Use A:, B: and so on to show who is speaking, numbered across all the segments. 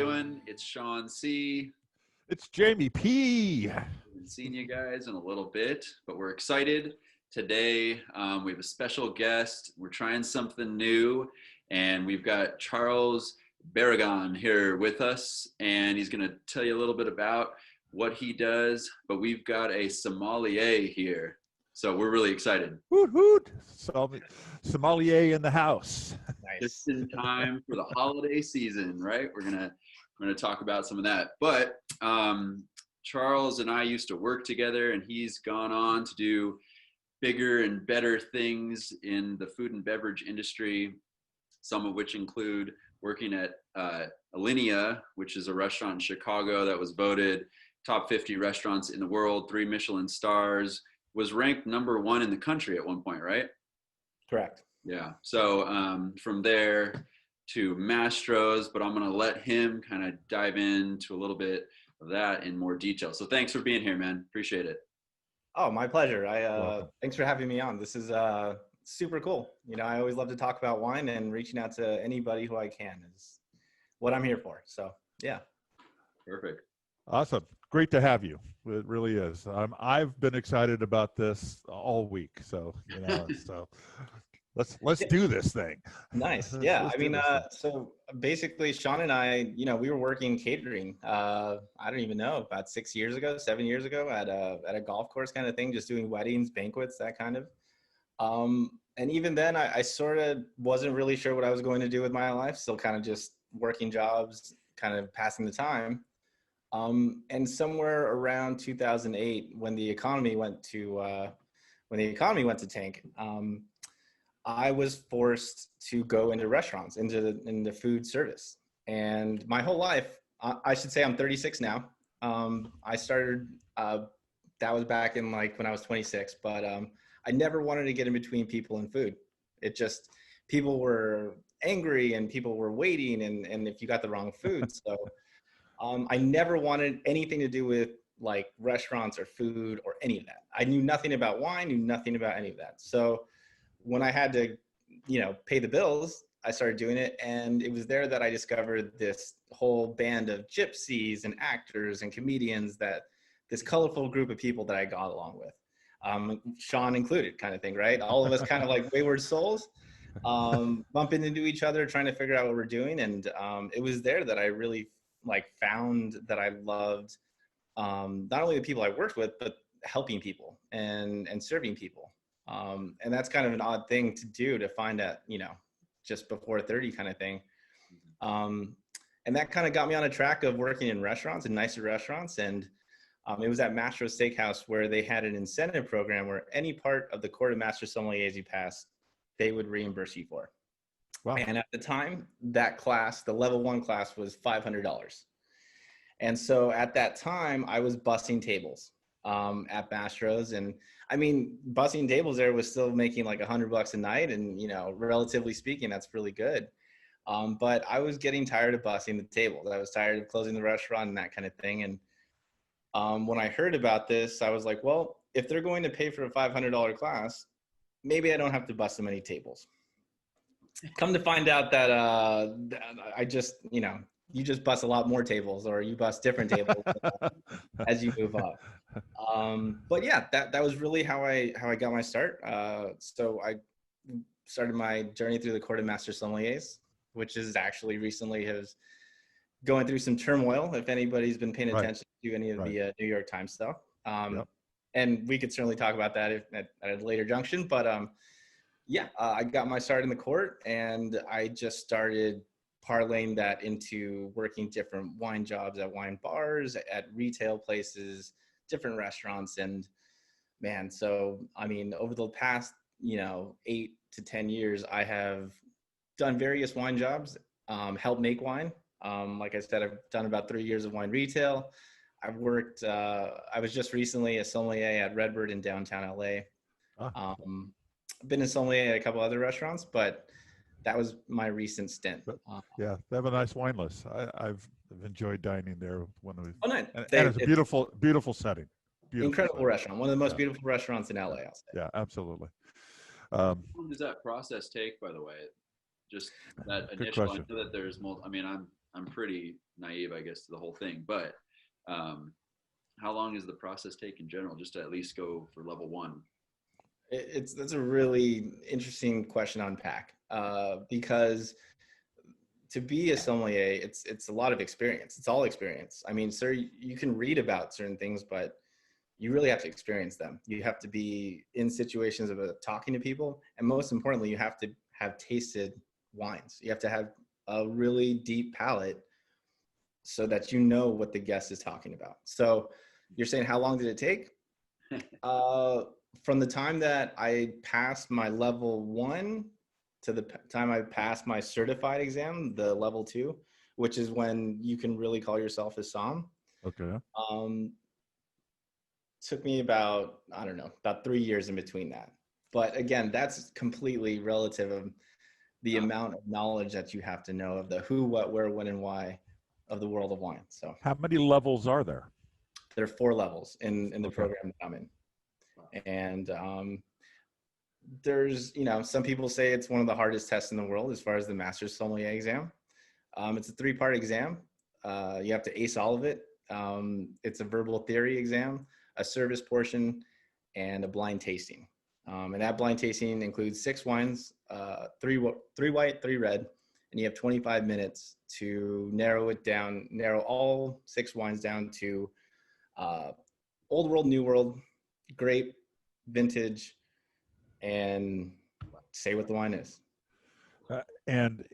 A: doing? It's Sean C.
B: It's Jamie P.
A: Haven't seen you guys in a little bit, but we're excited. Today, we have a special guest. We're trying something new, and we've got Charles Berragan here with us, and he's going to tell you a little bit about what he does, but we've got a sommelier here. So we're really excited.
B: Hoot, hoot. Sommelier in the house.
A: Nice. Just in time for the holiday season, right? We're gonna talk about some of that. But Charles and I used to work together, and he's gone on to do bigger and better things in the food and beverage industry, some of which include working at Alinea, which is a restaurant in Chicago that was voted top 50 restaurants in the world, 3 Michelin stars, was ranked #1 in the country at one point, right?
C: Correct.
A: Yeah. So from there to Mastro's, but I'm going to let him kind of dive into a little bit of that in more detail. So thanks for being here, man. Appreciate it.
C: Oh, my pleasure. Thanks for having me on. This is super cool. You know, I always love to talk about wine, and reaching out to anybody who I can is what I'm here for. So yeah.
A: Perfect.
B: Awesome. Great to have you. It really is. I've been excited about this all week. So, so let's do this thing.
C: Nice. Yeah. I mean, so basically Sean and I, we were working catering, I don't even know, about 7 years ago at a golf course kind of thing, just doing weddings, banquets, that kind of. And even then I sort of wasn't really sure what I was going to do with my life. Still kind of just working jobs, kind of passing the time. And somewhere around 2008, when the economy went to tank, I was forced to go into restaurants, into food service. And my whole life, I should say I'm 36 now. I started, that was back in when I was 26, but I never wanted to get in between people and food. It just, people were angry and people were waiting, and if you got the wrong food. So I never wanted anything to do with restaurants or food or any of that. I knew nothing about wine, knew nothing about any of that. So when I had to, pay the bills, I started doing it. And it was there that I discovered this whole band of gypsies and actors and comedians, this colorful group of people that I got along with. Sean included, kind of thing, right? All of us kind of like wayward souls, bumping into each other, trying to figure out what we're doing. And it was there that I really found that I loved not only the people I worked with, but helping people and serving people. And that's kind of an odd thing to do, to find out, just before 30 kind of thing. And that kind of got me on a track of working in restaurants and nicer restaurants. And it was at Master Steakhouse, where they had an incentive program where any part of the Court of Master Sommeliers you passed, they would reimburse you for. Wow. And at the time, that class, the level 1 class, was $500. And so at that time, I was bussing tables at Mastro's. And I mean, bussing tables there was still making $100 a night. And, relatively speaking, that's really good. But I was getting tired of bussing the tables. I was tired of closing the restaurant and that kind of thing. And when I heard about this, I was like, well, if they're going to pay for a $500 class, maybe I don't have to bus so many tables. Come to find out that I just, you just bust a lot more tables, or you bust different tables as you move up. But yeah, that was really how I got my start. So I started my journey through the Court of Master Sommeliers, which is actually recently going through some turmoil, if anybody's been paying attention to any of the New York Times stuff. And we could certainly talk about that at a later junction. But I got my start in the court, and I just started parlaying that into working different wine jobs at wine bars, at retail places, different restaurants. And man, so I mean, over the past 8 to 10 years, I have done various wine jobs, helped make wine. Like I said, I've done about 3 years of wine retail. I've worked, I was just recently a sommelier at Redbird in downtown LA. I've been a sommelier at a couple other restaurants, but that was my recent stint.
B: Yeah, they have a nice wine list. I've enjoyed dining there when we.
C: Oh, nice.
B: And it's a beautiful setting.
C: Incredible restaurant. One of the most beautiful restaurants in LA, I'll say.
B: Yeah, absolutely.
A: How long does that process take, by the way? Just that initial, I know that there's multiple, I mean, I'm I'm pretty naive, I guess, to the whole thing. But how long does the process take in general, just to at least go for level 1?
C: That's a really interesting question to unpack, because to be a sommelier, it's a lot of experience. It's all experience. I mean, sir, you can read about certain things, but you really have to experience them. You have to be in situations of talking to people, and most importantly, you have to have tasted wines. You have to have a really deep palate so that you know what the guest is talking about. So you're saying, how long did it take? From the time that I passed my level 1 to the time I passed my certified exam, the level 2, which is when you can really call yourself a som.
B: Okay.
C: Took me about, I don't know, about 3 years in between that. But again, that's completely relative of the amount of knowledge that you have to know of the who, what, where, when, and why of the world of wine. So
B: how many levels are there?
C: There are 4 levels in the program that I'm in. And there's, some people say it's one of the hardest tests in the world as far as the Master Sommelier exam. It's a 3-part exam. You have to ace all of it. It's a verbal theory exam, a service portion, and a blind tasting. And that blind tasting includes 6 wines, 3 white, 3 red, and you have 25 minutes to narrow all 6 wines down to old world, new world, grape, vintage, and say what the wine is.
B: And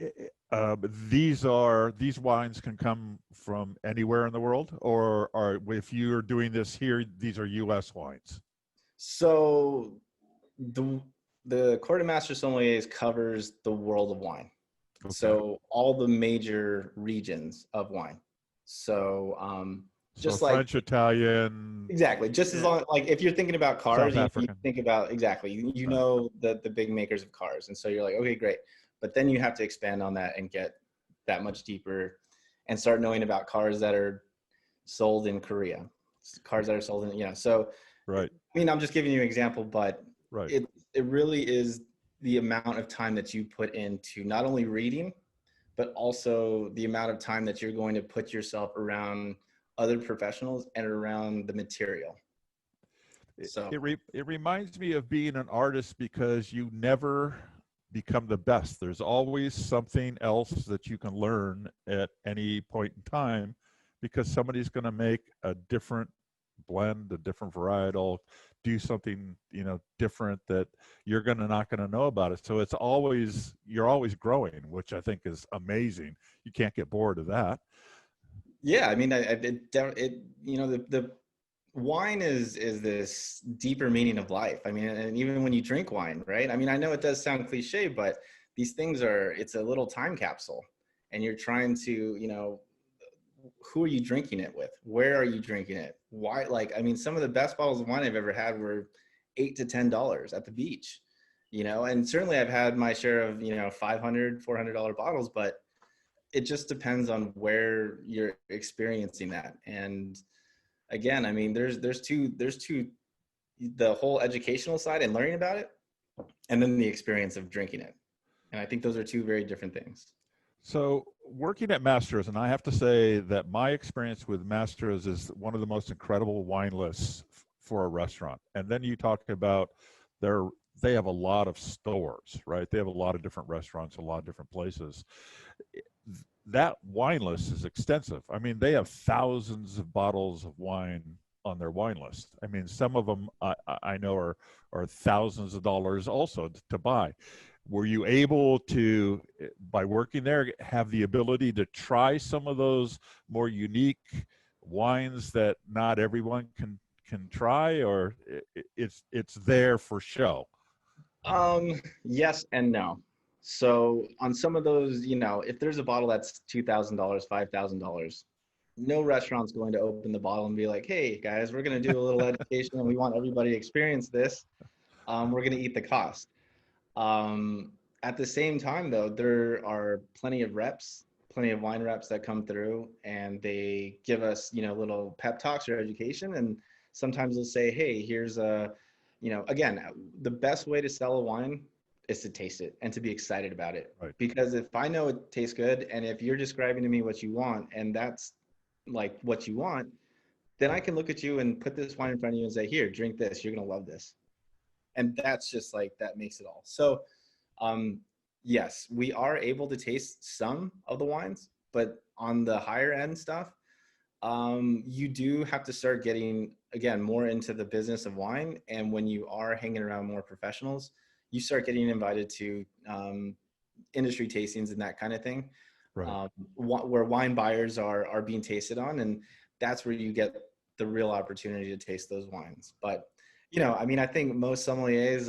B: these wines can come from anywhere in the world, or if you're doing this here, these are U.S. wines?
C: So the Court of Master Sommeliers covers the world of wine. Okay. So all the major regions of wine. So just like
B: French, Italian.
C: Exactly. Just as long, like if you're thinking about cars, you think about, exactly, you know, the big makers of cars. And so you're like, okay, great. But then you have to expand on that and get that much deeper and start knowing about cars that are sold in Korea, cars that are sold in, so,
B: right.
C: I mean, I'm just giving you an example, but
B: right.
C: It really is the amount of time that you put into not only reading, but also the amount of time that you're going to put yourself around other professionals and around the material. So
B: it reminds me of being an artist, because you never become the best. There's always something else that you can learn at any point in time, because somebody's going to make a different blend, a different varietal, do something different that you're not going to know about it. So you're always growing, which I think is amazing. You can't get bored of that.
C: Yeah, I mean, the wine is this deeper meaning of life. I mean, and even when you drink wine, right? I mean, I know it does sound cliche, but these things it's a little time capsule, and you're trying to, who are you drinking it with? Where are you drinking it? Why? Like, I mean, some of the best bottles of wine I've ever had were $8 to $10 at the beach, and certainly I've had my share of, $500, $400 bottles, but it just depends on where you're experiencing that. And again, I mean, there's two, the whole educational side and learning about it, and then the experience of drinking it. And I think those are 2 very different things.
B: So working at Masters, and I have to say that my experience with Masters is one of the most incredible wine lists for a restaurant. And then you talk about they have a lot of stores, right? They have a lot of different restaurants, a lot of different places. That wine list is extensive. I mean, they have thousands of bottles of wine on their wine list. I mean, some of them I know are thousands of dollars also to buy. Were you able to, by working there, have the ability to try some of those more unique wines that not everyone can try, or it's there for show?
C: Yes and no. So on some of those, if there's a bottle that's $2,000, $5,000, no restaurant's going to open the bottle and be like, hey guys, we're going to do a little education and we want everybody to experience this. We're going to eat the cost. At the same time though, there are plenty of wine reps that come through, and they give us, little pep talks or education. And sometimes they'll say, hey, here's again, the best way to sell a wine is to taste it and to be excited about it.
B: Right.
C: Because if I know it tastes good, and if you're describing to me what you want, and that's like what you want, then I can look at you and put this wine in front of you and say, here, drink this. You're going to love this. And that's just like, that makes it all. So, yes, we are able to taste some of the wines, but on the higher end stuff, you do have to start getting, again, more into the business of wine. And when you are hanging around more professionals, you start getting invited to industry tastings and that kind of thing,
B: Right.
C: where wine buyers are being tasted on. And that's where you get the real opportunity to taste those wines. But, you know, I mean, I think most sommeliers,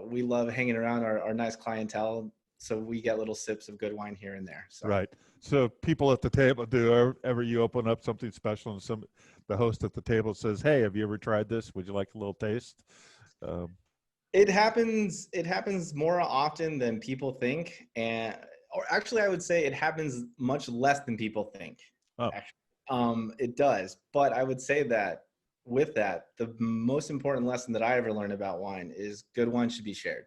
C: we love hanging around our nice clientele. So we get little sips of good wine here and there. So.
B: Right. So people at the table, ever you open up something special and the host at the table says, hey, have you ever tried this? Would you like a little taste?
C: It happens more often than people think. Or actually, I would say it happens much less than people think.
B: Oh.
C: Actually. It does. But I would say that with that, the most important lesson that I ever learned about wine is good wine should be shared.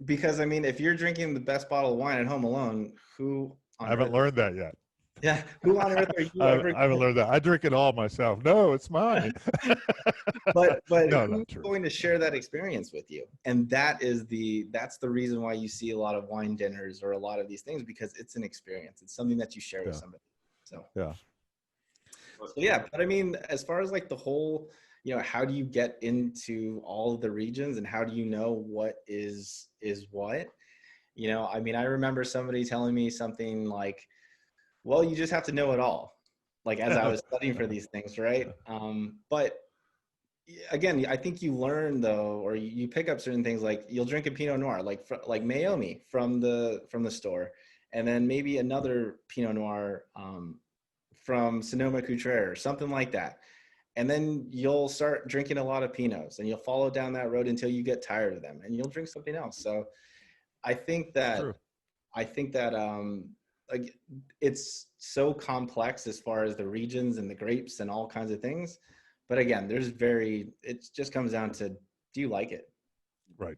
C: Because I mean, if you're drinking the best bottle of wine at home alone,
B: I haven't learned that yet.
C: Yeah, who on earth are you
B: I haven't learned that. I drink it all myself. No, it's mine.
C: but
B: No,
C: who's going to share that experience with you? And that's the reason why you see a lot of wine dinners or a lot of these things, because it's an experience. It's something that you share with somebody. So yeah, but I mean, as far as like the whole, you know, how do you get into all of the regions and how do you know what is what? You know, I mean, I remember somebody telling me something like, well, you just have to know it all, like as I was studying for these things, right? But again, I think you learn though, or you pick up certain things, like you'll drink a Pinot Noir, like Meiomi from the store, and then maybe another Pinot Noir from Sonoma-Cutrer or something like that. And then you'll start drinking a lot of Pinots and you'll follow down that road until you get tired of them and you'll drink something else. So I think that like it's so complex as far as the regions and the grapes and all kinds of things. But again, it just comes down to, do you like it?
B: Right.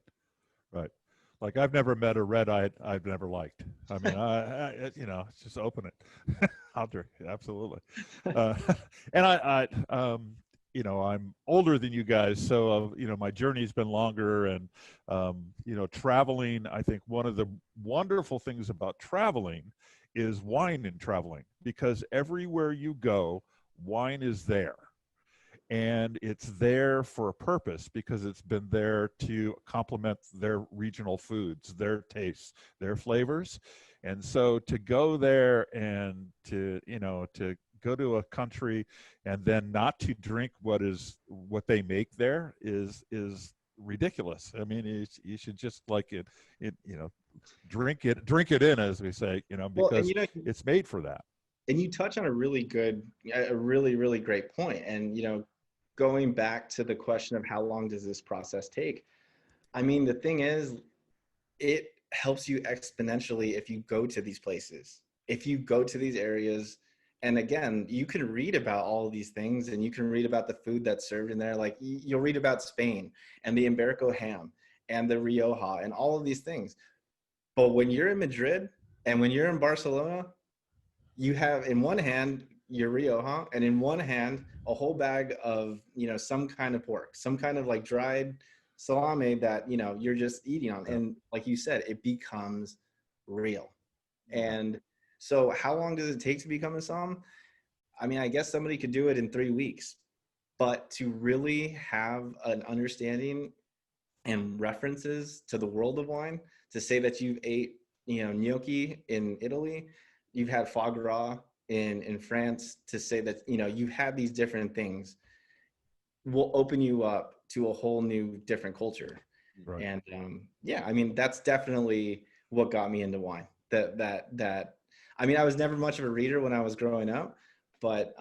B: Like I've never met a red I've never liked. I mean, I you know, just open it. I'll drink it, absolutely. And I you know, I'm older than you guys, so you know, my journey's been longer, and you know, traveling. I think one of the wonderful things about traveling is wine in traveling, because everywhere you go, wine is there. And it's there for a purpose, because it's been there to complement their regional foods, their tastes, their flavors. And so to go there and to, you know, to go to a country and then not to drink what they make there is ridiculous. I mean, you should just like it, you know, drink it in, as we say, you know, because you know, it's made for that.
C: And you touch on a really great point. And, you know, going back to the question of how long does this process take? I mean, the thing is, it helps you exponentially if you go to these places, if you go to these areas. And again, you can read about all of these things and you can read about the food that's served in there. Like you'll read about Spain and the Iberico ham and the Rioja and all of these things. But when you're in Madrid and when you're in Barcelona, you have in one hand your Rioja, and in one hand a whole bag of, you know, some kind of pork, some kind of like dried salami that, you know, you're just eating on. And like you said, it becomes real. And so how long does it take to become a somm? I mean, I guess somebody could do it in 3 weeks, but to really have an understanding and references to the world of wine, to say that you've ate, you know, gnocchi in Italy, you've had foie gras in France, to say that, you know, you've had these different things will open you up to a whole new different culture. Right. And yeah, I mean, that's definitely what got me into wine. That I mean, I was never much of a reader when I was growing up, but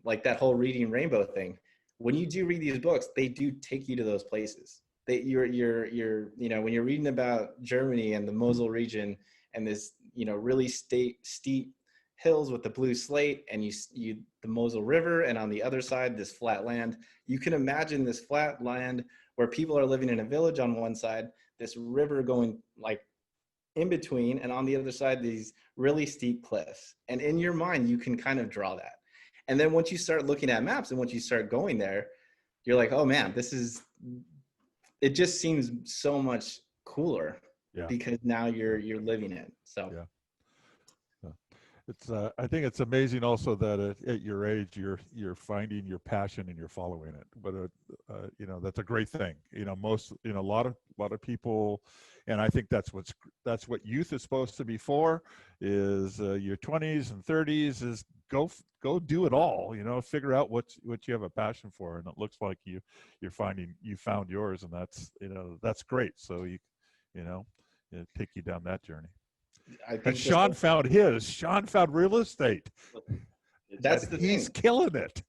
C: like that whole reading rainbow thing, when you do read these books, they do take you to those places. You're you know, when you're reading about Germany and the Mosel region and this, you know, really steep hills with the blue slate, and you the Mosel River, and on the other side this flat land, you can imagine this flat land where people are living in a village on one side, this river going like in between, and on the other side, these really steep cliffs. And in your mind, you can kind of draw that. And then once you start looking at maps and once you start going there, you're like, oh man, it just seems so much cooler because now you're living it. So
B: yeah. It's I think it's amazing also that at your age you're finding your passion and you're following it. But you know, that's a great thing. You know, a lot of people, and I think that's what youth is supposed to be for. Is your 20s and 30s is go do it all. You know, figure out what you have a passion for, and it looks like you found yours, and that's great. So you know, take you down that journey.
C: I think
B: and Sean found his. Sean found real estate.
C: That's the
B: He's
C: thing.
B: killing it.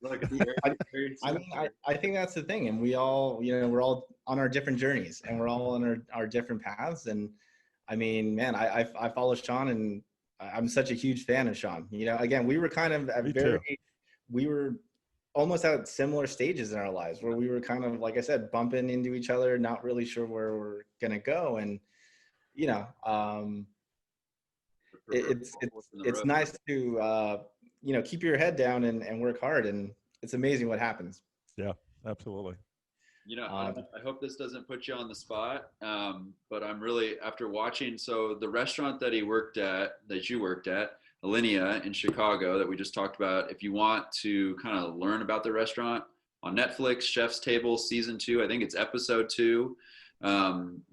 C: I think that's the thing. And we all, you know, we're all on our different journeys and we're all on our different paths. And I mean, man, I follow Sean and I'm such a huge fan of Sean. You know, again, we were kind of we were almost at similar stages in our lives where we were kind of, like I said, bumping into each other, not really sure where we're going to go. And, you know, it's nice to you know, keep your head down and work hard, and it's amazing what happens.
B: Yeah, absolutely.
A: You know, I hope this doesn't put you on the spot, but I'm really, after watching, so the restaurant that you worked at, Alinea in Chicago, that we just talked about, if you want to kind of learn about the restaurant, on Netflix, Chef's Table Season 2, I think it's episode 2,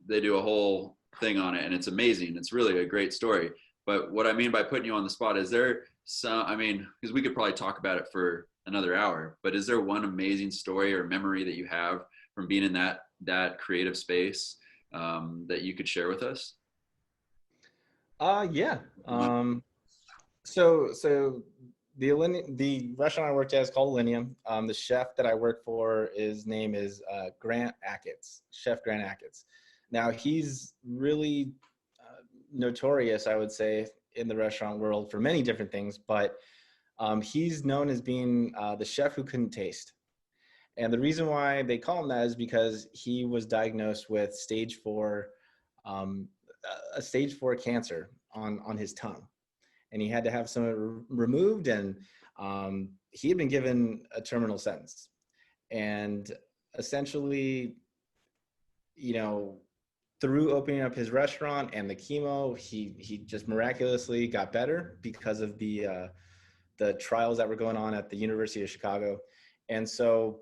A: they do a whole thing on it, and it's amazing. It's really a great story. But what I mean by putting you on the spot, is there some, I mean, because we could probably talk about it for another hour, but is there one amazing story or memory that you have from being in that creative space that you could share with us?
C: Yeah. So the restaurant I worked at is called Alinea. The chef that I work for, his name is Grant Achatz, Chef Grant Achatz. Now he's really notorious, I would say, in the restaurant world for many different things, but he's known as being the chef who couldn't taste. And the reason why they call him that is because he was diagnosed with stage 4 cancer on his tongue, and he had to have some removed, and he had been given a terminal sentence. And essentially, you know, through opening up his restaurant and the chemo, he just miraculously got better because of the trials that were going on at the University of Chicago. And so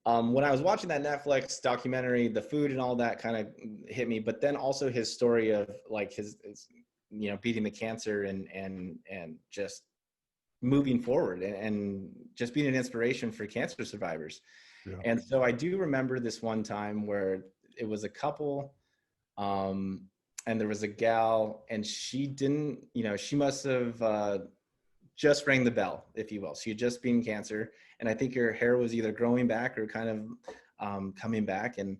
C: when I was watching that Netflix documentary, the food and all that kind of hit me, but then also his story of like his you know, beating the cancer and just moving forward and just being an inspiration for cancer survivors. Yeah. And so I do remember this one time where it was a couple, and there was a gal, and she didn't, you know, she must have just rang the bell, if you will. She had just beaten cancer, and I think her hair was either growing back or kind of coming back. And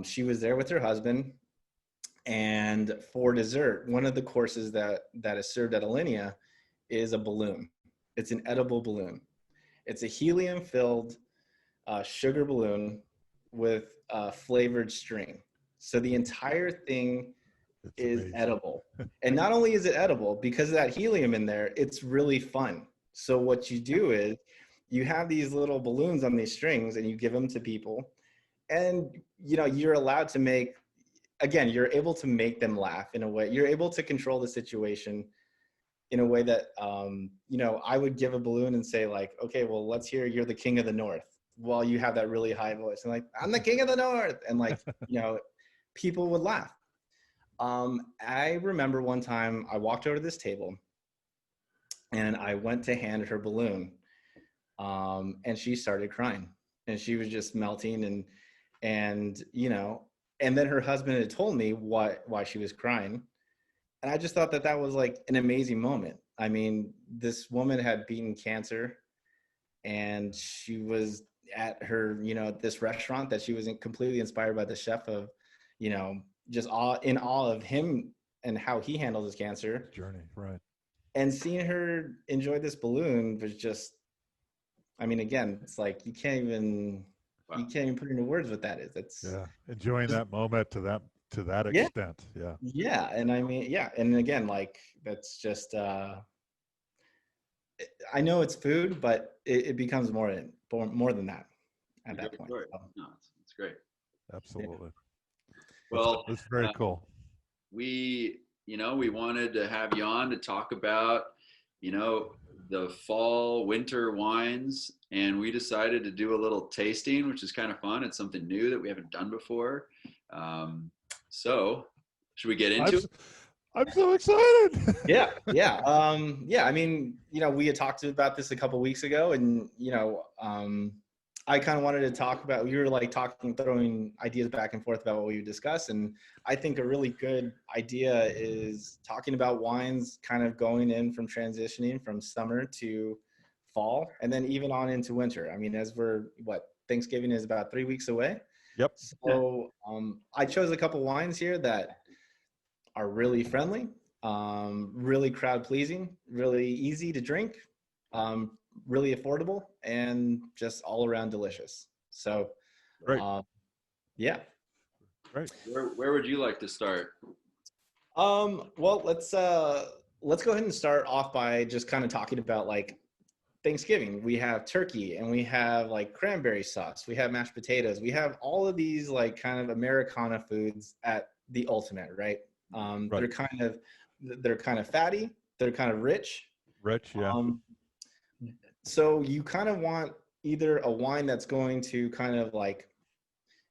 C: she was there with her husband. And for dessert, one of the courses that is served at Alinea is a balloon. It's an edible balloon. It's a helium-filled sugar balloon with flavored string. So the entire thing is amazing. Edible. And not only is it edible, because of that helium in there, it's really fun. So what you do is you have these little balloons on these strings and you give them to people, and you know, you're allowed to make, again, you're able to make them laugh in a way. You're able to control the situation in a way that, you know, I would give a balloon and say like, okay, well, let's hear You're the King of the North, while you have that really high voice and like, I'm the King of the North. And like, you know, people would laugh. I remember one time I walked over to this table and I went to hand her balloon, and she started crying, and she was just melting, and you know, and then her husband had told me why she was crying. And I just thought that was like an amazing moment. I mean, this woman had beaten cancer, and she was at her, you know, this restaurant that she was completely inspired by the chef of, you know, just in awe of him and how he handled his cancer
B: journey, right?
C: And seeing her enjoy this balloon was just, I mean, again, it's like you can't even
A: Wow.
C: You can't even put into words what that is. That's
B: enjoying that moment to that extent.
C: Yeah. And I mean, yeah. And again, like that's just, I know it's food, but it becomes more than that at that point. So,
A: no, it's great.
B: Absolutely.
A: Well,
B: it's very cool.
A: We wanted to have you on to talk about, the fall winter wines, and we decided to do a little tasting, which is kind of fun. It's something new that we haven't done before. So should we get into it?
B: I'm so excited.
C: Yeah. I mean, we had talked about this a couple weeks ago, and I kind of wanted to talk about. We were like throwing ideas back and forth about what we would discuss, and I think a really good idea is talking about wines, kind of going in from transitioning from summer to fall, and then even on into winter. I mean, as Thanksgiving is about 3 weeks away.
B: Yep.
C: So I chose a couple wines here that are really friendly, really crowd pleasing, really easy to drink, really affordable, and just all around delicious. So,
B: great.
C: Yeah.
B: Great.
A: Where would you like to start?
C: Well, let's go ahead and start off by just kind of talking about like Thanksgiving. We have turkey, and we have like cranberry sauce. We have mashed potatoes. We have all of these like kind of Americana foods at the ultimate, right? They're kind of fatty. They're kind of rich.
B: Yeah.
C: So you kind of want either a wine that's going to kind of like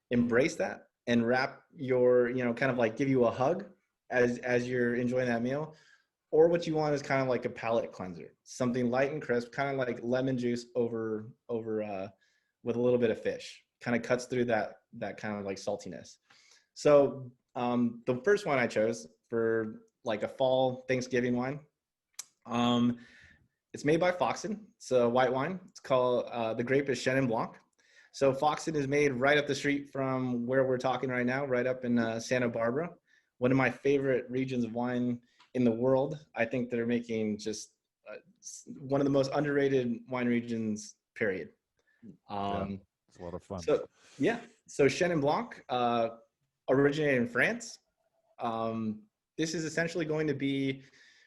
C: embrace that and wrap your, kind of like give you a hug as you're enjoying that meal, or what you want is kind of like a palate cleanser, something light and crisp, kind of like lemon juice over with a little bit of fish, kind of cuts through that kind of like saltiness. So the first one I chose for like a fall Thanksgiving wine, it's made by Foxen. It's a white wine. It's called, the grape is Chenin Blanc. So Foxen is made right up the street from where we're talking right now, right up in Santa Barbara. One of my favorite regions of wine in the world. I think they're making just one of the most underrated wine regions, period.
B: It's a lot of fun.
C: So Chenin Blanc originated in France. This is essentially going to be,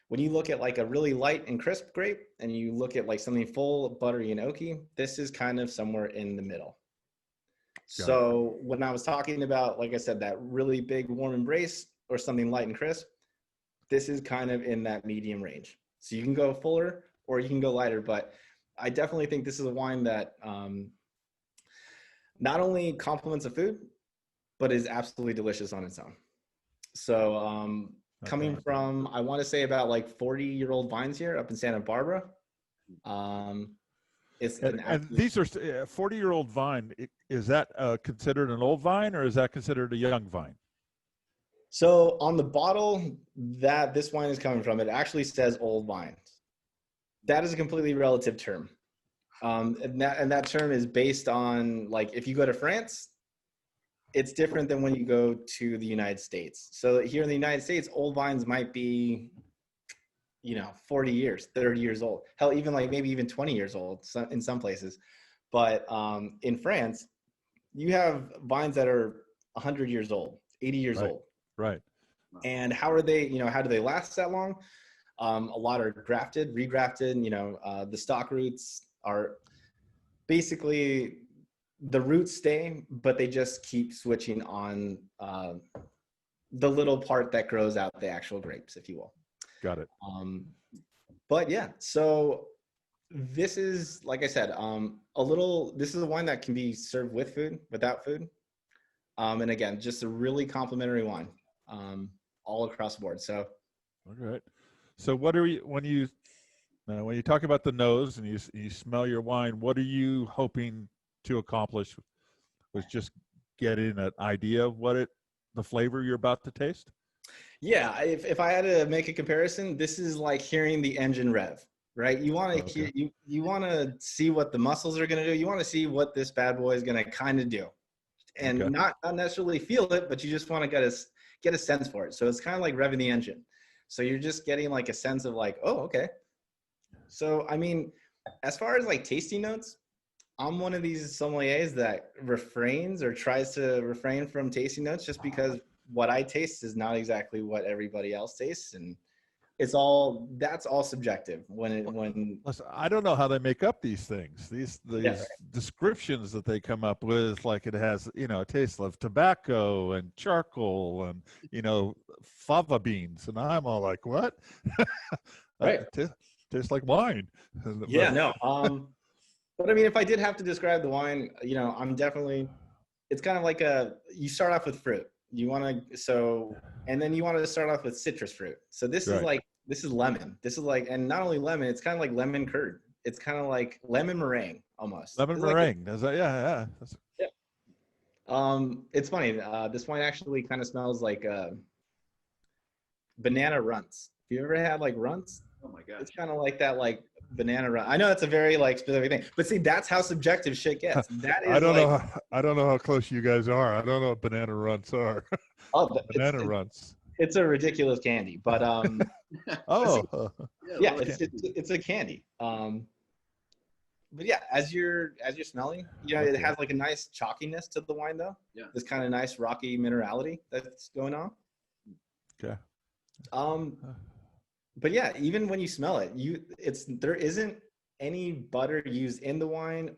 C: when you look at like a really light and crisp grape and you look at like something full, buttery and oaky, this is kind of somewhere in the middle. So when I was talking about, like I said, that really big warm embrace or something light and crisp, this is kind of in that medium range. So you can go fuller or you can go lighter, but I definitely think this is a wine that not only complements a food, but is absolutely delicious on its own. So coming from, I want to say about like 40-year-old vines here up in Santa Barbara. It's
B: and these are 40-year-old vine. Is that considered an old vine, or is that considered a young vine?
C: So on the bottle that this wine is coming from, it actually says old vine. That is a completely relative term. And that term is based on, like, if you go to France, it's different than when you go to the United States. So here in the United States, old vines might be, 40 years, 30 years old. Hell, even like maybe even 20 years old in some places. But in France, you have vines that are 100 years old, 80 years old.
B: Right.
C: And how are they, how do they last that long? A lot are grafted, regrafted. The stock roots are basically, the roots stay, but they just keep switching on the little part that grows out the actual grapes, if you will.
B: Got it.
C: But yeah, so this is, like I said, this is a wine that can be served with food, without food. And again, just a really complimentary wine all across the board. So,
B: all right. So what are you, when you talk about the nose and you smell your wine, what are you hoping to accomplish with just getting an idea of the flavor you're about to taste?
C: Yeah, if I had to make a comparison, this is like hearing the engine rev, right? You want to hear, you want to see what the muscles are going to do. You want to see what this bad boy is going to kind of do, and not necessarily feel it, but you just want to get a sense for it. So it's kind of like revving the engine. So you're just getting like a sense of like, oh, okay. So I mean, as far as like tasting notes, I'm one of these sommeliers that refrains or tries to refrain from tasting notes just because what I taste is not exactly what everybody else tastes, and that's all subjective.
B: Listen, I don't know how they make up these things. These
C: Yeah,
B: descriptions that they come up with, like it has, a taste of tobacco and charcoal and fava beans, and I'm all like, what?
C: right.
B: Tastes like wine.
C: Yeah, no. But I mean, if I did have to describe the wine, it's kind of like you start off with fruit. And then you want to start off with citrus fruit. So this is
B: Right.
C: this is lemon. This is and not only lemon, it's kind of like lemon curd. It's kind of like lemon meringue almost.
B: Lemon
C: It's
B: meringue. Yeah.
C: It's funny. This wine actually kind of smells like banana runts. Have you ever had runts?
A: Oh my gosh.
C: It's kind of like that, banana run. I know that's a very specific thing, but see, that's how subjective shit gets. That is
B: I don't know how close you guys are. I don't know what banana runts are.
C: Oh,
B: Banana runts.
C: It's a ridiculous candy, but
B: Oh.
C: yeah, it's a candy. But yeah, as you're smelling, it has a nice chalkiness to the wine though.
A: Yeah.
C: This kind of nice rocky minerality that's going on.
B: Okay.
C: But yeah, even when you smell it, there isn't any butter used in the wine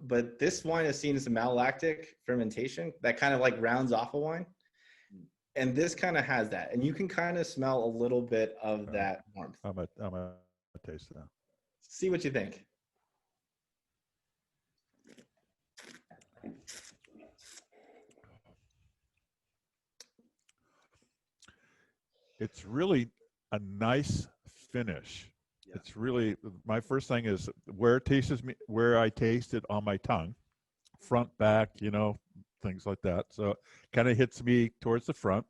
C: but this wine has seen some malolactic fermentation that kind of rounds off a wine. And this kind of has that. And you can kind of smell a little bit of that warmth.
B: I'm a taste now.
C: See what you think.
B: It's really a nice finish.
A: Yeah.
B: It's really, my first thing is where I taste it on my tongue, front, back, things like that. So kind of hits me towards the front.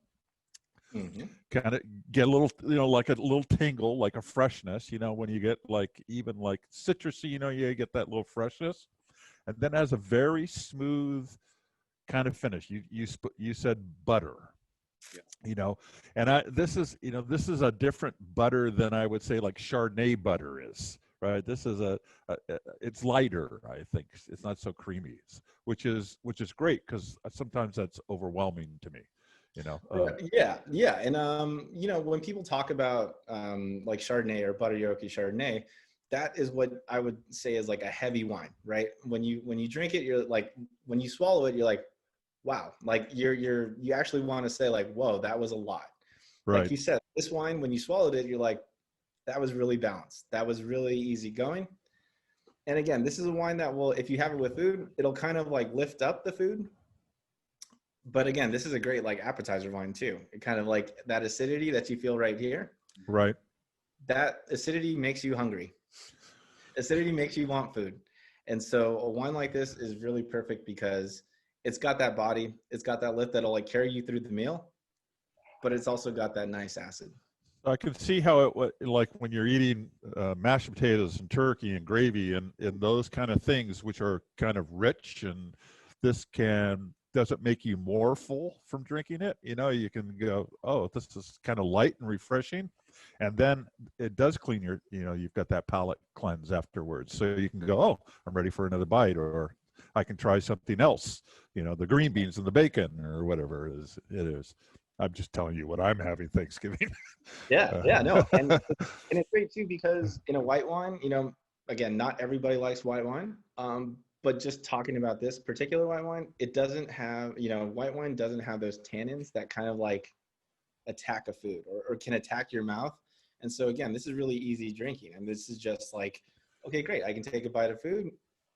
C: Mm-hmm.
B: Kind of get a little, like a little tingle, like a freshness, when you get even citrusy, you get that little freshness. And then has a very smooth kind of finish. You said butter.
A: Yeah.
B: And this is a different butter than I would say Chardonnay butter is, right? This is it's lighter, I think. It's not so creamy, which is great because sometimes that's overwhelming to me,
C: Yeah. And, when people talk about Chardonnay or butteryoki Chardonnay, that is what I would say is a heavy wine, right? When you drink it, you're when you swallow it, you're like, wow, you actually want to say whoa, that was a lot.
B: Right.
C: Like you said, this wine, when you swallowed it, you're like, that was really balanced. That was really easy going. And again, this is a wine that will, if you have it with food, it'll kind of lift up the food. But again, this is a great appetizer wine too. It kind of that acidity that you feel right here.
B: Right.
C: That acidity makes you hungry. Acidity makes you want food. And so a wine like this is really perfect because it's got that body, it's got that lift that'll carry you through the meal, but it's also got that nice acid.
B: I can see how it when you're eating mashed potatoes and turkey and gravy and those kind of things, which are kind of rich, and this doesn't make you more full from drinking it. You can go, oh, this is kind of light and refreshing. And then it does clean you've got that palate cleanse afterwards. So you can go, oh, I'm ready for another bite, or I can try something else, the green beans and the bacon or whatever it is. I'm just telling you what I'm having Thanksgiving.
C: Yeah, no. And it's great too, because in a white wine, again, not everybody likes white wine. But just talking about this particular white wine, it doesn't have, white wine doesn't have those tannins that kind of attack a food or can attack your mouth. And so again, this is really easy drinking. And this is just okay, great. I can take a bite of food,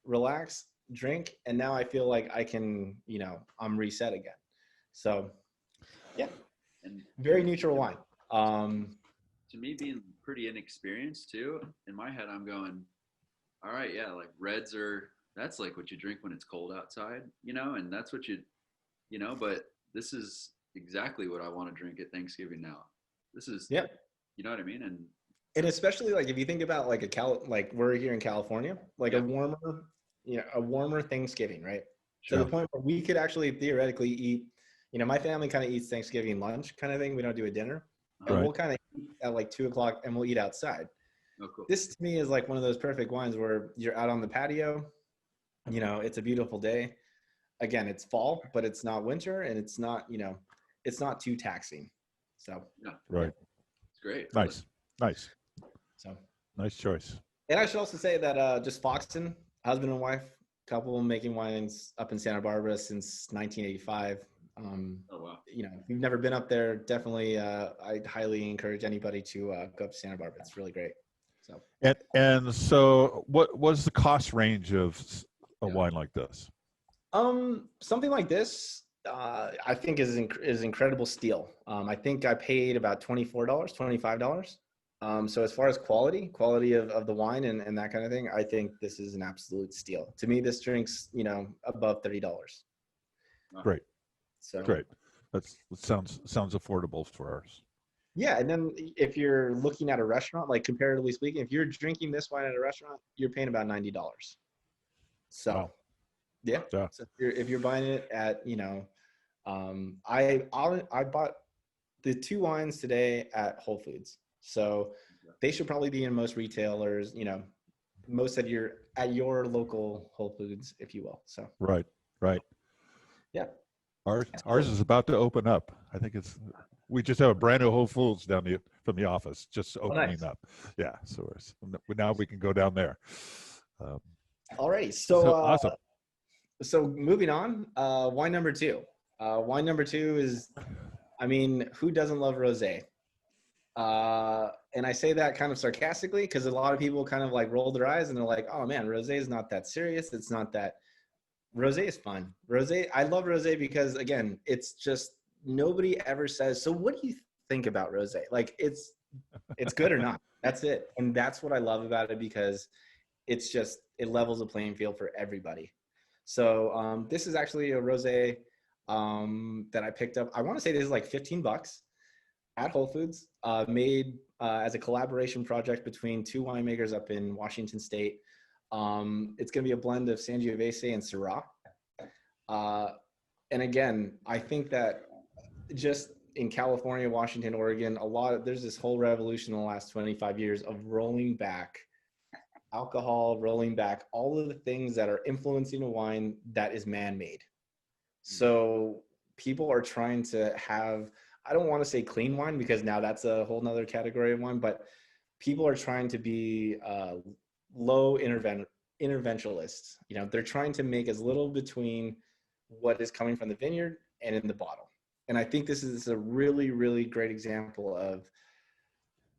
C: relax, drink. And now I feel like I can, I'm reset again. So yeah,
A: and
C: very neutral wine.
A: To me, being pretty inexperienced too, in my head, I'm going, all right, yeah, reds that's what you drink when it's cold outside, and that's what but this is exactly what I want to drink at Thanksgiving now. This is,
C: yeah,
A: you know what I mean?
C: And especially if you think about we're here in California,
A: yeah.
C: a warmer Thanksgiving, right?
B: Sure.
C: To the point where we could actually theoretically eat, my family kind of eats Thanksgiving lunch kind of thing. We don't do a dinner. And we'll kind of eat at 2:00 and we'll eat outside.
A: Oh, cool.
C: This to me is one of those perfect wines where you're out on the patio, You know, it's a beautiful day. Again, it's fall, but it's not winter, and it's not, you know, it's not too taxing. So
A: Yeah,
B: Right.
A: it's great.
B: Nice. Nice.
C: so
B: Nice choice.
C: and I should also say that just Foxen, husband and wife couple, making wines up in Santa Barbara since 1985.
A: Oh wow.
C: You know, if you've never been up there, definitely I'd highly encourage anybody to go up to Santa Barbara. It's really great. So
B: And so, what was the cost range of a
A: Yeah.
B: wine like this?
C: something like this, I think is incredible steal. I think I paid about $24, $25. So as far as quality of the wine and that kind of thing, I think this is an absolute steal. To me, this drink's, you know, above $30.
B: Great.
C: So
B: Great. That sounds affordable for us.
C: yeah, and then if you're looking at a restaurant, like comparatively speaking, if you're drinking this wine at a restaurant, you're paying about $90. So
B: Wow.
C: yeah.
B: Yeah.
C: So if you're buying it at, you know, I bought the two wines today at Whole Foods. So they should probably be in most retailers, you know, most at your local Whole Foods, if you will. So
B: Right. Right.
C: yeah.
B: Ours is about to open up. I think we just have a brand new Whole Foods from the office, just opening
C: nice.
B: up. Yeah. So now we can go down there.
C: All right.
B: So awesome.
C: So moving on, wine number two. Wine number two is, I mean, who doesn't love rosé? And I say that kind of sarcastically because a lot of people kind of like roll their eyes and they're like, oh man, rosé is not that serious. It's not that. Rosé is fun. Rosé, I love rosé because again, it's just nobody ever says, so what do you think about rosé? Like it's good or not. That's it. And that's what I love about it because it's just, it levels the playing field for everybody. So this is actually a rosé that I picked up. I want to say this is like $15 at Whole Foods, made as a collaboration project between two winemakers up in Washington State. It's going to be a blend of Sangiovese and Syrah. And again, I think that just in California, Washington, Oregon, there's this whole revolution in the last 25 years of rolling back alcohol, rolling back all of the things that are influencing a wine that is man-made. So people are trying to have, I don't want to say clean wine because now that's a whole nother category of wine, but people are trying to be low interventionalists. You know, they're trying to make as little between what is coming from the vineyard and in the bottle. And I think this is a really, really great example of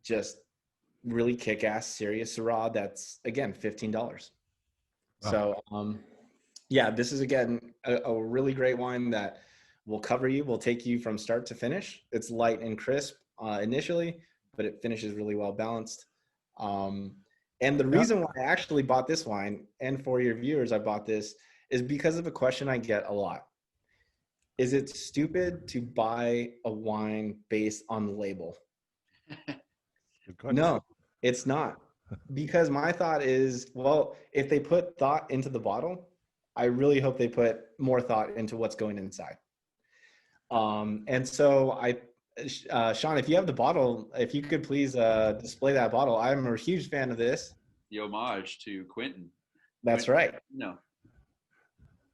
C: just really kick-ass serious Syrah that's, again, $15. Wow. So yeah, this is again a really great wine that will cover you, will take you from start to finish. It's light and crisp initially, but it finishes really well balanced. And the reason why I actually bought this wine, and for your viewers I bought this, is because of a question I get a lot. Is it stupid to buy a wine based on the label? No, it's not. Because my thought is, well, if they put thought into the bottle, I really hope they put more thought into what's going inside. And so Sean, if you have the bottle, if you could please display that bottle. I'm a huge fan of this.
A: The homage to Quentin.
C: That's right.
A: No.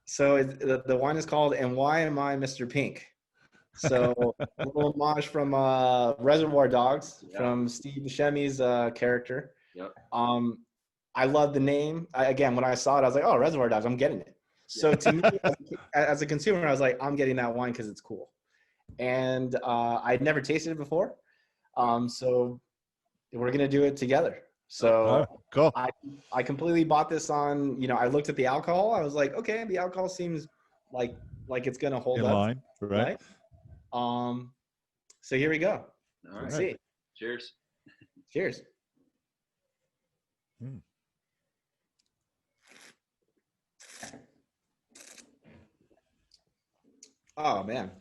C: So the wine is called "And Why Am I Mr. Pink?" So a little homage from Reservoir Dogs, from Steve Buscemi's character.
A: Yep.
C: I love the name. Again, when I saw it, I was like, "Oh, Reservoir Dogs! I'm getting it." So to me, as a consumer, I was like, "I'm getting that wine because it's cool." And I'd never tasted it before, so we're gonna do it together. So
B: cool.
C: I completely bought this on. You know, I looked at the alcohol. I was like, okay, the alcohol seems like it's gonna hold
B: in
C: up.
B: Line, right?
C: So here we go.
A: All right.
C: Let's see.
A: Cheers.
C: Cheers. Oh man.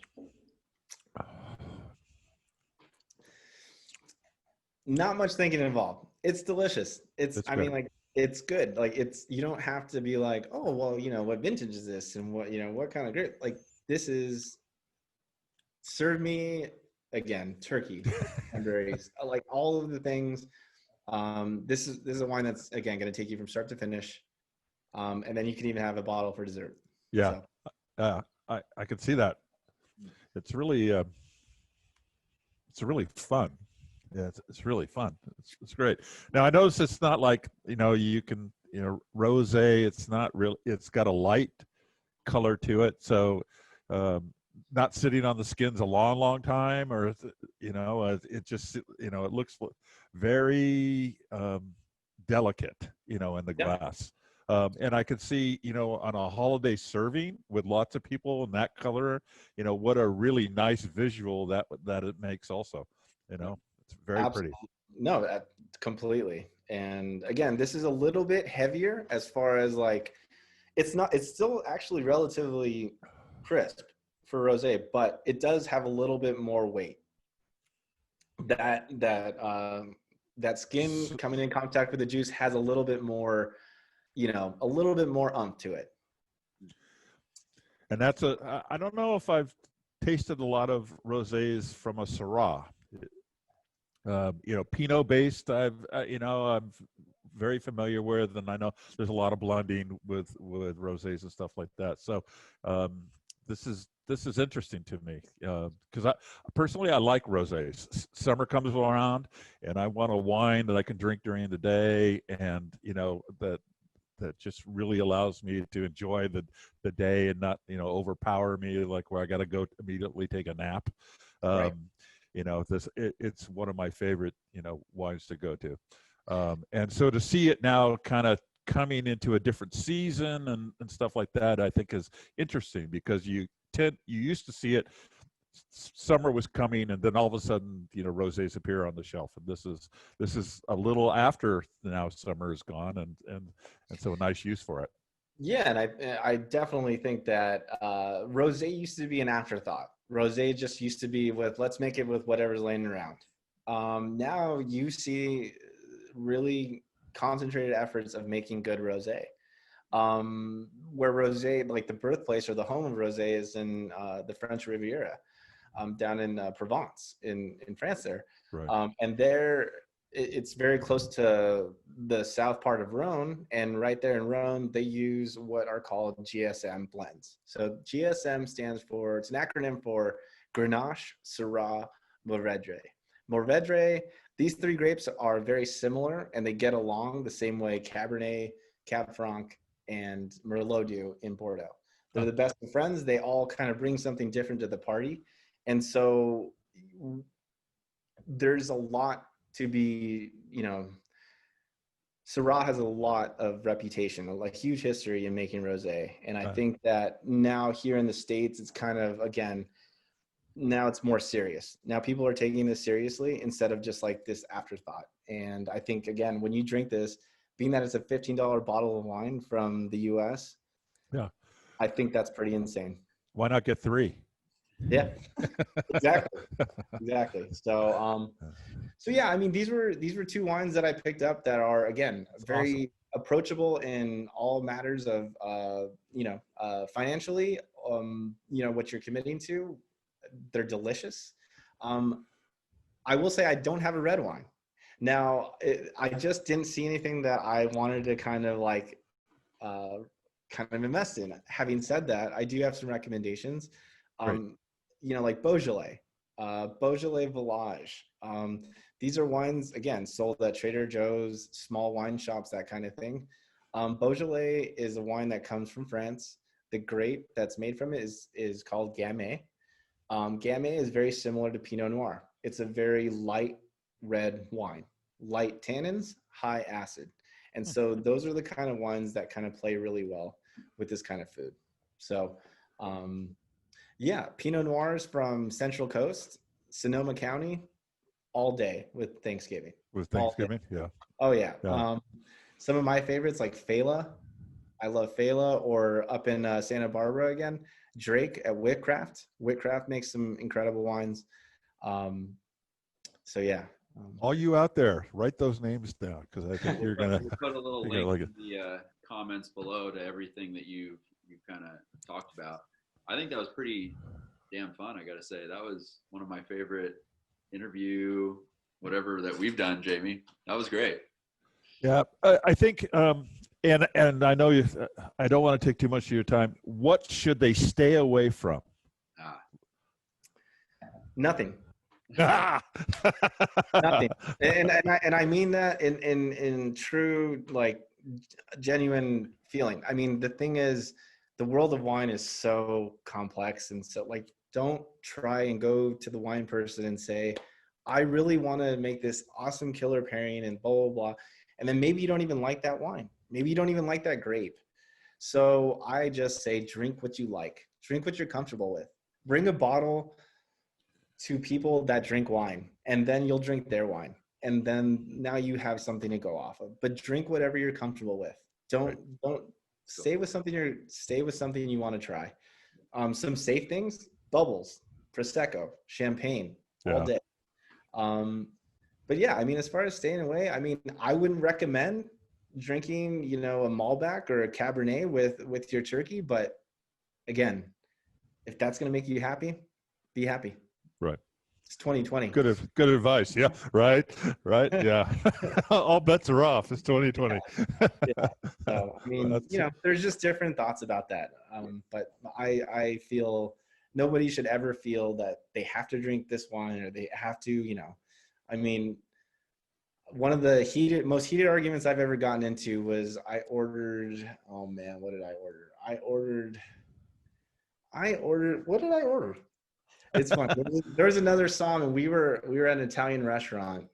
C: Not much thinking involved. It's delicious. I mean, like, it's good. Like, you don't have to be like, oh, well, you know, what vintage is this? And what kind of grape? Like, this is, serve me, again, turkey, cranberries, like all of the things. This is a wine that's, again, going to take you from start to finish. And then you can even have a bottle for dessert.
B: Yeah. So. I can see that. It's really fun. Yeah, it's really fun. It's great. Now I notice it's not like, you can, rosé. It's not real. It's got a light color to it. So, not sitting on the skins a long time, or it just, it looks very delicate, in the glass. And I could see, on a holiday serving with lots of people in that color, what a really nice visual that it makes also, it's very
C: Absolutely.
B: pretty.
C: No, completely. And again, this is a little bit heavier as far as like, it's still actually relatively crisp for rosé, but it does have a little bit more weight. That skin coming in contact with the juice has a little bit more, a little bit more oomph to it.
B: And I don't know if I've tasted a lot of rosés from a Syrah. Pinot based, I'm very familiar with, and I know there's a lot of blending with rosés and stuff like that. So this is interesting to me, because I personally like rosés. Summer comes around and I want a wine that I can drink during the day, and that just really allows me to enjoy the day and not overpower me, like where I got to go immediately take a nap.
C: Right.
B: It's one of my favorite wines to go to, and so to see it now kind of coming into a different season and stuff like that, I think is interesting, because you used to see it, summer was coming, and then all of a sudden rosés appear on the shelf, and this is a little after now summer is gone, and so a nice use for it.
C: Yeah, and I definitely think that rosé used to be an afterthought. Rosé just used to be let's make it with whatever's laying around. Now you see really concentrated efforts of making good rosé. Where rosé, like the birthplace or the home of rosé, is in the French Riviera, down in Provence in France there.
B: Right.
C: And there, it's very close to the south part of Rhone, and right there in Rhone, they use what are called GSM blends. So GSM stands for, it's an acronym for Grenache, Syrah, Mourvedre. Mourvedre, these three grapes are very similar, and they get along the same way Cabernet, Cab Franc, and Merlot do in Bordeaux. They're the best of friends. They all kind of bring something different to the party. And so there's a lot to be, Syrah has a lot of reputation, a huge history in making rosé. And I think that now here in the States, it's kind of, again, now it's more serious. Now people are taking this seriously instead of just like this afterthought. And I think, again, when you drink this, being that it's a $15 bottle of wine from the US,
B: yeah,
C: I think that's pretty insane.
B: Why not get 3?
C: Yeah, exactly. So yeah, I mean, these were 2 wines that I picked up that are, again, very awesome, approachable in all matters of, financially, what you're committing to. They're delicious. I will say I don't have a red wine. Now, I just didn't see anything that I wanted to kind of invest in. Having said that, I do have some recommendations. Like Beaujolais, Beaujolais Village. These are wines, again, sold at Trader Joe's, small wine shops, that kind of thing. Beaujolais is a wine that comes from France. The grape that's made from it is called Gamay. Gamay is very similar to Pinot Noir. It's a very light red wine, light tannins, high acid. And so those are the kind of wines that kind of play really well with this kind of food. So, yeah, Pinot Noirs from Central Coast, Sonoma County, all day with Thanksgiving.
B: With Thanksgiving, yeah.
C: Oh, yeah. Some of my favorites, like Fela. I love Fela, or up in Santa Barbara again, Drake at Whitcraft. Whitcraft makes some incredible wines. So, yeah.
A: All
B: you out there, write those names down, because I think you're going to.
A: We'll put a little link in the comments below to everything that you've kind of talked about. I think that was pretty damn fun, I got to say. That was one of my favorite whatever that we've done, Jamie. That was great.
B: Yeah, I think And I know I don't want to take too much of your time. What should they stay away from?
C: Nothing. Nothing. And I mean that in true, like, genuine feeling. I mean, the thing is, the world of wine is so complex, and so, like, don't try and go to the wine person and say, I really want to make this awesome killer pairing and blah, blah, blah. And then maybe you don't even like that wine. Maybe you don't even like that grape. So I just say, drink what you like. Drink what you're comfortable with. Bring a bottle to people that drink wine, and then you'll drink their wine. And then now you have something to go off of. But drink whatever you're comfortable with. Don't stay with something you want to try. Some safe things: bubbles, prosecco, champagne, all day. But yeah, I mean, as far as staying away, I mean, I wouldn't recommend drinking, a Malbec or a Cabernet with your turkey. But again, if that's going to make you happy, be happy.
B: Right.
C: It's 2020.
B: Good advice. Yeah. Right. Yeah. All bets are off. It's 2020.
C: Yeah. So, I mean, there's just different thoughts about that. But I feel nobody should ever feel that they have to drink this wine or they have to, I mean, one of the most heated arguments I've ever gotten into was what did I order? What did I order? It's fun. There was another song, and we were at an Italian restaurant.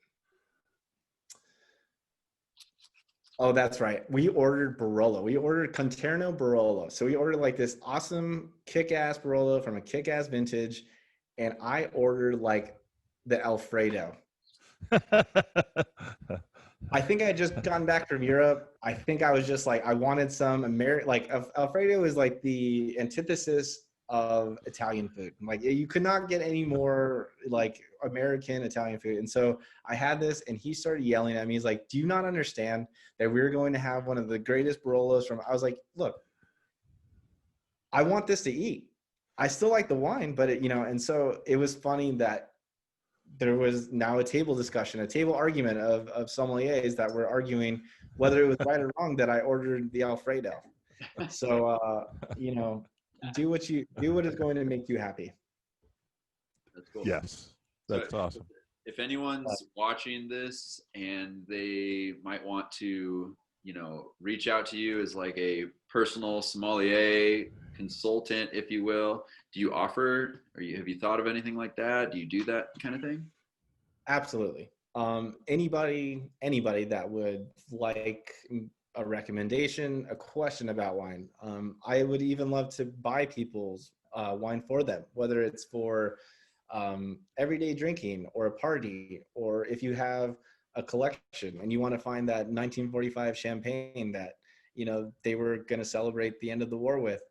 C: Oh, that's right. We ordered Barolo. We ordered Conterno Barolo. So we ordered like this awesome kick-ass Barolo from a kick-ass vintage, and I ordered like the Alfredo. I think I had just gotten back from Europe. I think I was just like, I wanted some Alfredo is like the antithesis of Italian food. Like, you could not get any more like American Italian food. And so I had this, and he started yelling at me. He's like, do you not understand that we're going to have one of the greatest Barolos I was like, look, I want this to eat. I still like the wine, but and so it was funny that there was now a table argument of sommeliers that were arguing whether it was right or wrong that I ordered the Alfredo. So, do what is going to make you happy.
A: That's cool.
B: Yes. That's awesome.
A: If anyone's watching this and they might want to, reach out to you as like a personal sommelier consultant, if you will, do you offer, have you thought of anything like that? Do you do that kind of thing?
C: Absolutely. Anybody that would like a recommendation, a question about wine. I would even love to buy people's wine for them, whether it's for everyday drinking or a party, or if you have a collection and you want to find that 1945 champagne that, they were going to celebrate the end of the war with.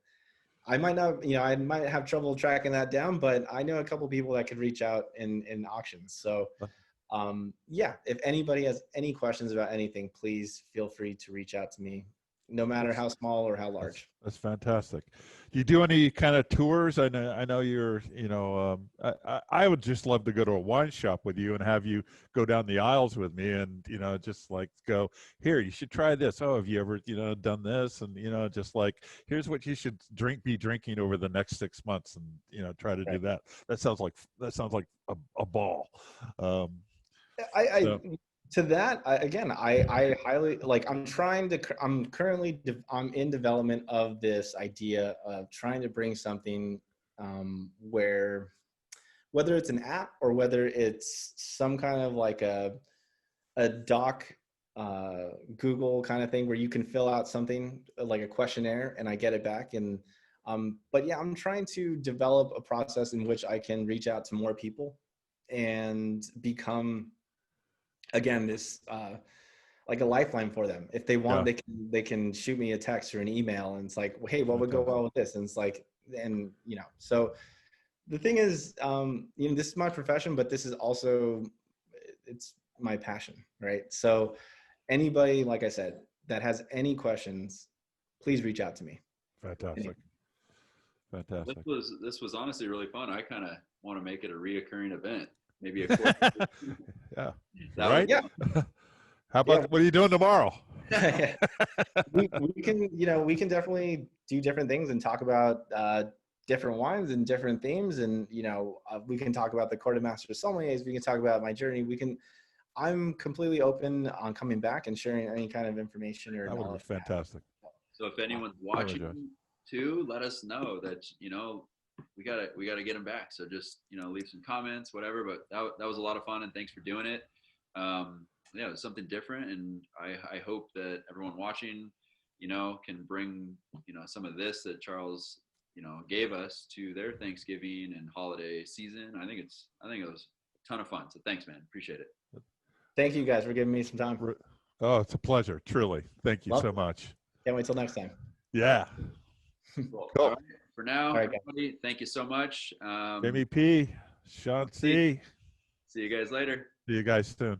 C: I might not, I might have trouble tracking that down, but I know a couple people that could reach out in auctions. So if anybody has any questions about anything, please feel free to reach out to me, no matter how small or how large.
B: That's fantastic. Do you do any kind of tours? I know you're, I would just love to go to a wine shop with you and have you go down the aisles with me and, just like go, here, you should try this. Oh, have you ever, done this? And, just like, here's what you should be drinking over the next 6 months and, try to do that. That sounds like a ball.
C: To that, I highly like. I'm in development of this idea of trying to bring something where, whether it's an app or whether it's some kind of like a doc Google kind of thing where you can fill out something like a questionnaire and I get it back. And but yeah, I'm trying to develop a process in which I can reach out to more people and become, again, this like a lifeline for them. If they want, they can shoot me a text or an email, and it's like, hey, what would go well with this? And it's like, and so the thing is, this is my profession, but this is also, it's my passion, right? So anybody, like I said, that has any questions, please reach out to me.
B: Fantastic.
A: This was honestly really fun. I kind of want to make it a reoccurring event. Maybe a course.
B: Yeah.
A: Right.
B: Yeah. How about what are you doing tomorrow?
C: we can, we can definitely do different things and talk about different wines and different themes. And, we can talk about the Court of Master Sommeliers. We can talk about my journey. I'm completely open on coming back and sharing any kind of information or
B: That would
C: knowledge.
B: be fantastic.
A: So if anyone's watching too, let us know that, we gotta get them back. So just, leave some comments, whatever, but that was a lot of fun, and thanks for doing it. Yeah, it was something different, and I hope that everyone watching, can bring, some of this that Charles, gave us to their Thanksgiving and holiday season. I think it was a ton of fun. So thanks, man. Appreciate it.
C: Thank you guys for giving me some time.
B: Oh, it's a pleasure. Truly. Thank you so much.
C: Can't wait till next time.
B: Yeah.
A: Cool.
B: Cool.
A: All right. For now,
C: All right,
A: everybody, thank you so much.
B: Jamie P. Sean C.
A: See you guys later.
B: See you guys soon.